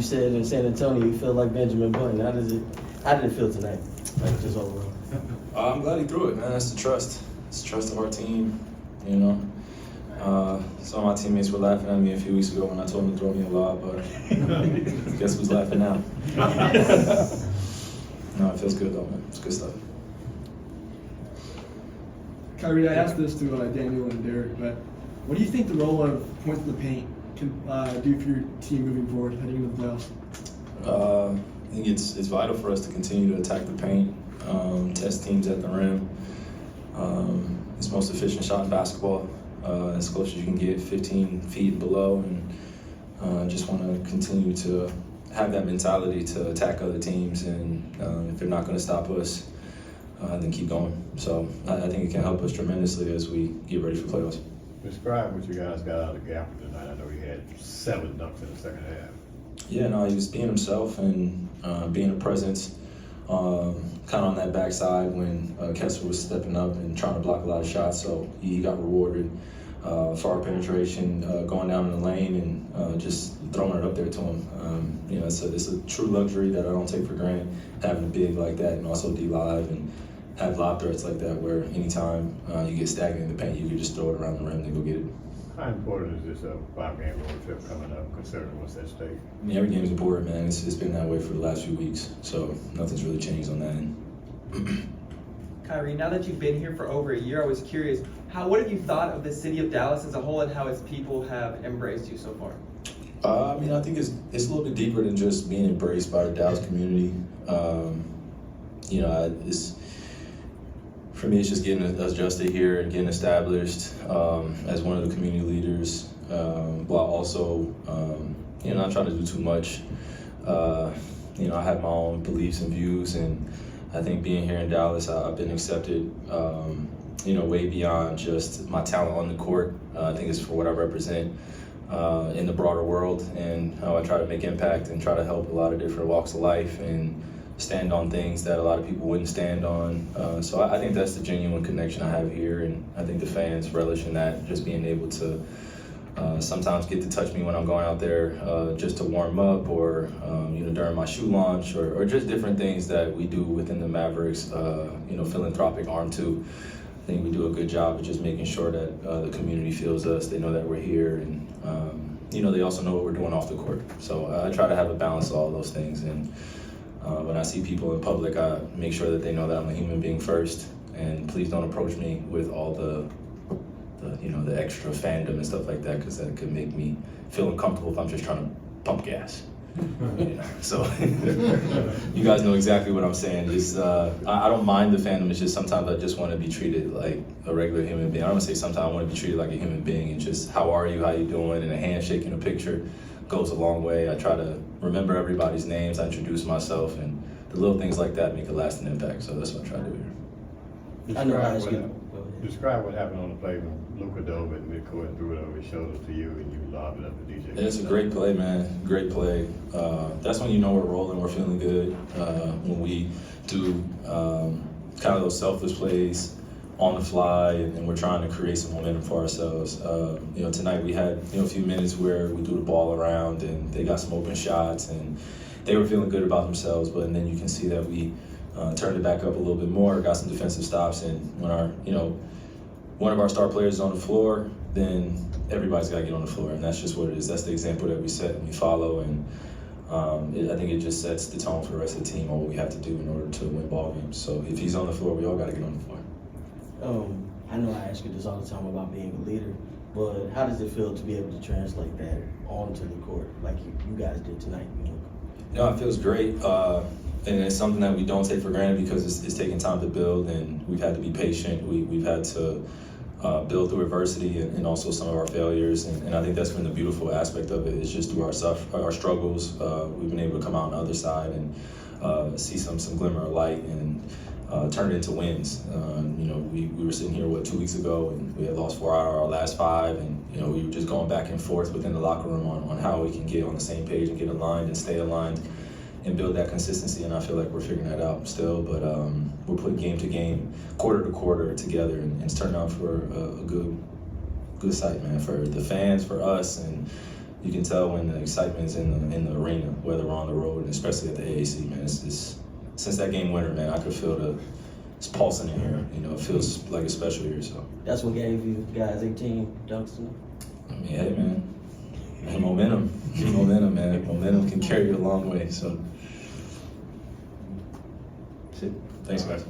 you said in San Antonio you feel like Benjamin Button. How did it feel tonight? Like just overall. I'm glad he threw it, man. That's the trust. It's the trust of our team, you know. Some of my teammates were laughing at me a few weeks ago when I told them to throw me a lob, but guess who's laughing now? No, it feels good though, man. It's good stuff. Kyrie, I asked this to Daniel and Derek, but what do you think the role of points in the paint can do for your team moving forward, heading into the playoffs? I think it's vital for us to continue to attack the paint, test teams at the rim. It's the most efficient shot in basketball, as close as you can get, 15 feet below, and just want to continue to have that mentality to attack other teams, and if they're not going to stop us, then keep going. So I think it can help us tremendously as we get ready for playoffs. Describe what you guys got out of Gaffer tonight. I know he had 7 dunks in the second half. Yeah, no, he was being himself and being a presence, kind of on that backside when Kessler was stepping up and trying to block a lot of shots. So he got rewarded for our penetration, going down in the lane and just throwing it up there to him. You know, it's a true luxury that I don't take for granted, having a big like that and also D-Live and have lob threats like that where anytime you get stagnant in the paint, you can just throw it around the rim and go get it. How important is this 5-game road trip coming up, considering what's at stake? I mean, every game is important, man. It's been that way for the last few weeks, so nothing's really changed on that end. Kyrie, now that you've been here for over a year, I was curious, what have you thought of the city of Dallas as a whole and how its people have embraced you so far? I mean, I think it's a little bit deeper than just being embraced by the Dallas community. You know, for me, it's just getting adjusted here and getting established as one of the community leaders, while also, you know, not trying to do too much. You know, I have my own beliefs and views, and I think being here in Dallas, I've been accepted, you know, way beyond just my talent on the court. I think it's for what I represent in the broader world, and how I try to make impact and try to help a lot of different walks of life and stand on things that a lot of people wouldn't stand on. So I think that's the genuine connection I have here, and I think the fans relish in that, just being able to sometimes get to touch me when I'm going out there just to warm up, or you know, during my shoe launch, or just different things that we do within the Mavericks, you know, philanthropic arm too. I think we do a good job of just making sure that the community feels us, they know that we're here, and you know, they also know what we're doing off the court. So I try to have a balance of all those things, and when I see people in public, I make sure that they know that I'm a human being first, and please don't approach me with all the you know, the extra fandom and stuff like that, because that could make me feel uncomfortable if I'm just trying to pump gas. You know? So you guys know exactly what I'm saying. Just I don't mind the fandom. It's just sometimes I just want to be treated like a regular human being. I don't want to say sometimes I want to be treated like a human being, and just how are you, how you doing, and a handshake and a picture goes a long way. I try to remember everybody's names. I introduce myself, and the little things like that make a lasting impact. So that's what I try to do here. I know I asked you. Describe what happened on the play when Luka dove at midcourt and threw it over his shoulders to you, and you lobbed it up to DJ. It's a great play, man. Great play. That's when you know we're rolling, we're feeling good. When we do kind of those selfless plays on the fly, and we're trying to create some momentum for ourselves. You know, tonight we had, you know, a few minutes where we threw the ball around and they got some open shots, and they were feeling good about themselves. But then you can see that we turned it back up a little bit more, got some defensive stops, and when our, you know, one of our star players is on the floor, then everybody's got to get on the floor, and that's just what it is. That's the example that we set and we follow, and I think it just sets the tone for the rest of the team on what we have to do in order to win ball games. So if he's on the floor, we all got to get on the floor. I know I ask you this all the time about being a leader, but how does it feel to be able to translate that onto the court like you guys did tonight? You know, it feels great, and it's something that we don't take for granted because it's taking time to build, and we've had to be patient. We've had to build through adversity and also some of our failures, and I think that's been the beautiful aspect of it. Is just through our struggles, we've been able to come out on the other side and see some glimmer of light and turn it into wins. You know, we were sitting here 2 weeks ago, and we had lost 4 out of our last 5, and you know, we were just going back and forth within the locker room on how we can get on the same page and get aligned and stay aligned and build that consistency, and I feel like we're figuring that out still, but we're putting game to game, quarter to quarter together, and it's turned out for a good sight, man, for the fans, for us, and you can tell when the excitement's in the arena, whether we're on the road, and especially at the AAC, man. It's since that game winner, man, I could feel it's pulsing in here. You know, it feels like it's special here. So That's what gave you guys 18 dunks tonight? I mean, hey, man, momentum, man. Momentum can carry you a long way. So, shit. Thanks, guys.